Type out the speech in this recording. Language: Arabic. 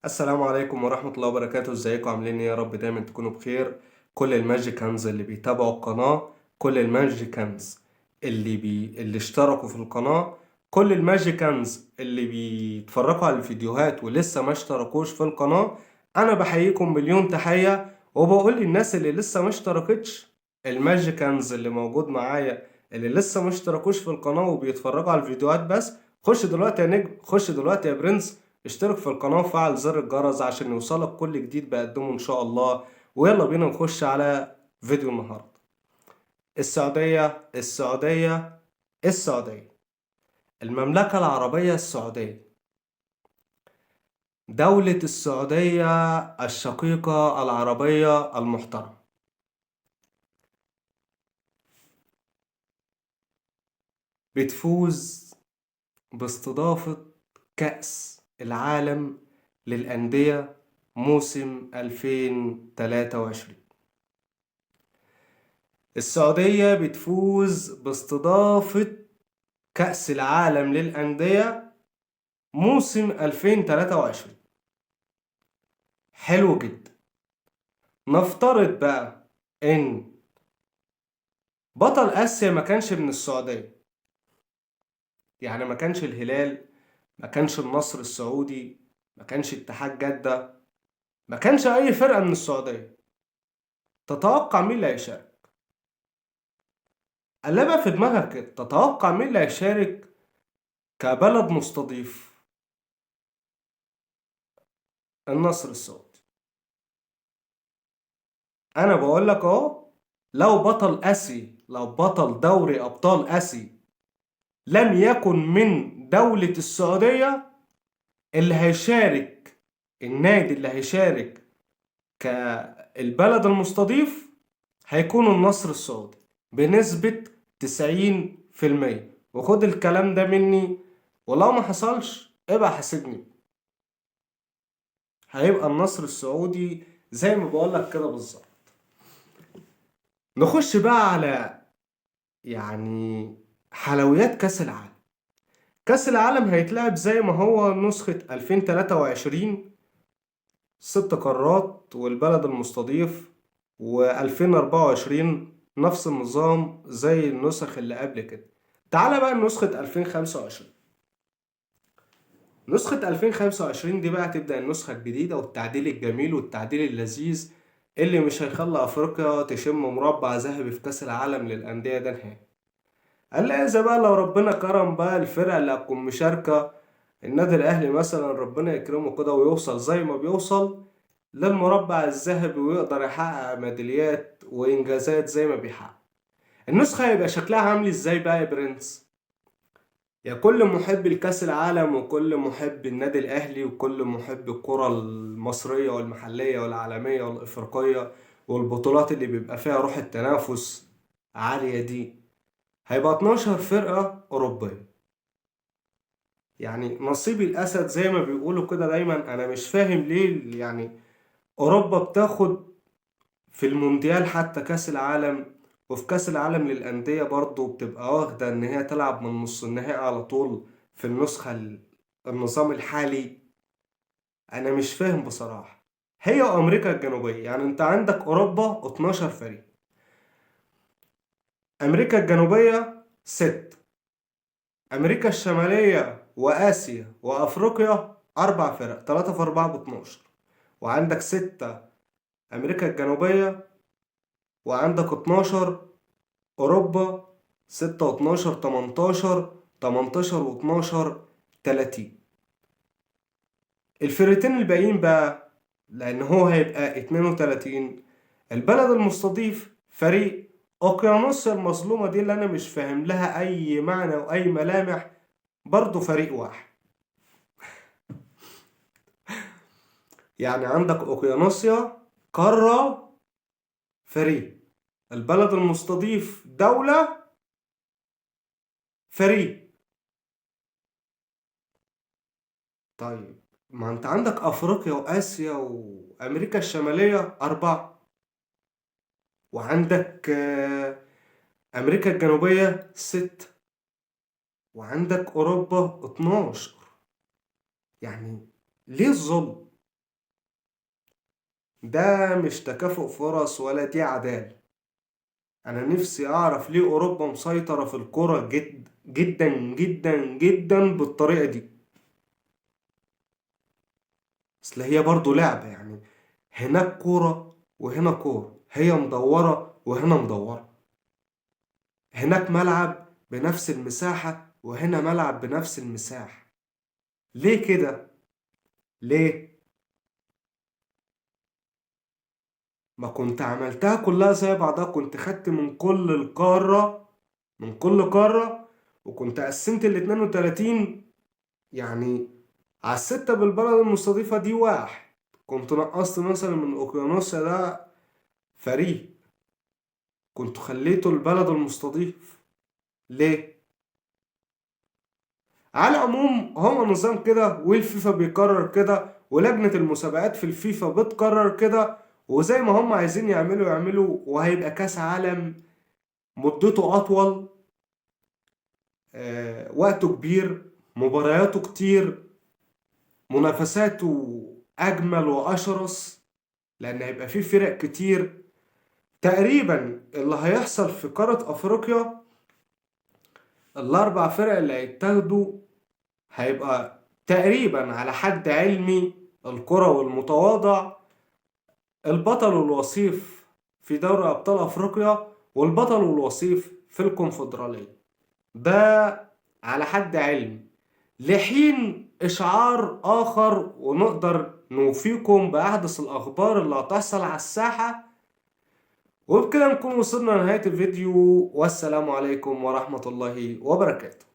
السلام عليكم ورحمة الله وبركاته. ازيكم عاملين ايه؟ يا رب دايما تكونوا بخير. كل الماجيكانز اللي بيتابعوا القناة، كل الماجيكانز اللي اشتركوا في القناة، كل الماجيكانز اللي بيتفرجوا على الفيديوهات ولسه ما اشتركوش في القناة، انا بحييكم مليون تحية. وبقول للناس اللي لسه ما اشتركتش، الماجيكانز اللي موجود معايا اللي لسه ما اشتركوش في القناة وبيتفرجوا على الفيديوهات بس، خش دلوقتي يا نجم، خش دلوقتي يا برنس، اشترك في القناة وفعل زر الجرس عشان يوصلك كل جديد بقدمه إن شاء الله. ويلا بينا نخش على فيديو النهاردة. السعودية المملكة العربية السعودية، دولة السعودية الشقيقة العربية المحترمة، بتفوز باستضافة كأس العالم للأندية موسم 2023. السعودية بتفوز باستضافة كأس العالم للأندية موسم 2023. حلو جدا. نفترض بقى إن بطل آسيا ما كانش من السعودية، يعني ما كانش الهلال، ما كانش النصر السعودي، ما كانش اتحاد جدة، ما كانش أي فرقة من السعودية. تتوقع مين اللي هيشارك؟ قلبها في دماغك كده، تتوقع مين اللي هيشارك كبلد مستضيف؟ النصر السعودي. انا بقول لك اهو، لو بطل دوري ابطال اسيا لم يكن من دولة السعودية، اللي هيشارك، النادي اللي هيشارك كالبلد المستضيف هيكون النصر السعودي بنسبة 90%. وخد الكلام ده مني، ولو ما حصلش ابقى حاسبني. هيبقى النصر السعودي زي ما بقولك كده بالظبط. نخش بقى على يعني حلويات كأس العالم. كأس العالم هيتلعب زي ما هو نسخة 2023، 6 قارات والبلد المستضيف، و2024 نفس النظام زي النسخ اللي قبل كده. تعال بقى نسخة 2025. نسخة 2025 دي بقى تبدأ النسخة الجديدة والتعديل الجميل والتعديل اللذيذ اللي مش هيخلي أفريقيا تشم مربع ذهبي في كأس العالم للأندية ده نهائي. الا اذا بقى لو ربنا كرم بقى الفرقه اللي هتكون مشاركه، النادي الاهلي مثلا ربنا يكرمه كده ويوصل زي ما بيوصل للمربع الذهبي ويقدر يحقق ميداليات وانجازات زي ما بيحقق. النسخه هيبقى شكلها عامل ازاي بقى يا برنس؟ يا كل محب الكاس العالم وكل محب النادي الاهلي وكل محب الكره المصريه والمحليه والعالميه والافريقيه والبطولات اللي بيبقى فيها روح التنافس عاليه دي، هيبقى 12 فرقة أوروبية. يعني نصيب الأسد زي ما بيقولوا كده دايما. أنا مش فاهم ليه يعني أوروبا بتاخد في المونديال حتى كأس العالم، وفي كأس العالم للأندية برضه بتبقى واخدة إن هي تلعب من نص النهائي على طول في النسخة النظام الحالي. أنا مش فاهم بصراحة. هي وأمريكا الجنوبية، يعني أنت عندك أوروبا 12 فريق، أمريكا الجنوبية 6، أمريكا الشمالية وآسيا وأفريقيا 4 فرق، 3 في 4 ب12. وعندك 6 أمريكا الجنوبية، وعندك 12 أوروبا، 6 و12 18، 18 و12 30. الفرقتين الباقيين بقى، لأن هو هيبقى 32، البلد المستضيف فريق أوقيانوسيا المظلومة دي اللي أنا مش فاهم لها أي معنى وأي ملامح، برضه فريق واحد. يعني عندك أوقيانوسيا قارة فريق، البلد المستضيف دولة فريق. طيب ما انت عندك أفريقيا وآسيا وأمريكا الشمالية 4، وعندك أمريكا الجنوبية 6، وعندك أوروبا 12. يعني ليه الظلم؟ ده مش تكافؤ فرص ولا دي عدالة. أنا نفسي أعرف ليه أوروبا مسيطرة في الكرة جدا جدا جدا بالطريقة دي. أصل هي برضو لعبة يعني، هناك كورة وهنا كورة، هي مدورة وهنا مدورة، هناك ملعب بنفس المساحة وهنا ملعب بنفس المساحة. ليه كده؟ ليه؟ ما كنت عملتها كلها زي بعضها، كنت خدت من كل القارة، من كل قارة، وكنت قسمت ال 32 يعني على الستة بالبلد المستضيفة دي واحد. كنت نقصت مثلا من أوقيانوسيا ده فريق، كنت خليته البلد المستضيف. ليه؟ على العموم هو نظام كده، والفيفا بيقرر كده، ولجنة المسابقات في الفيفا بتقرر كده، وزي ما هم عايزين يعملوا يعملوا، وهيبقى كاس عالم مدته أطول، وقته كبير، مبارياته كتير، منافساته أجمل وأشرس، لأن هيبقى فيه فرق كتير. تقريبا اللي هيحصل في قارة أفريقيا، الأربع فرق اللي هيتاخدوا هيبقى تقريبا على حد علمي الكرة والمتواضع البطل والوصيف في دوري أبطال أفريقيا، والبطل والوصيف في الكونفدرالية. ده على حد علمي، لحين إشعار آخر ونقدر نوفيكم بأحدث الأخبار اللي هتحصل على الساحة. وبكده نكون وصلنا لنهاية الفيديو، والسلام عليكم ورحمة الله وبركاته.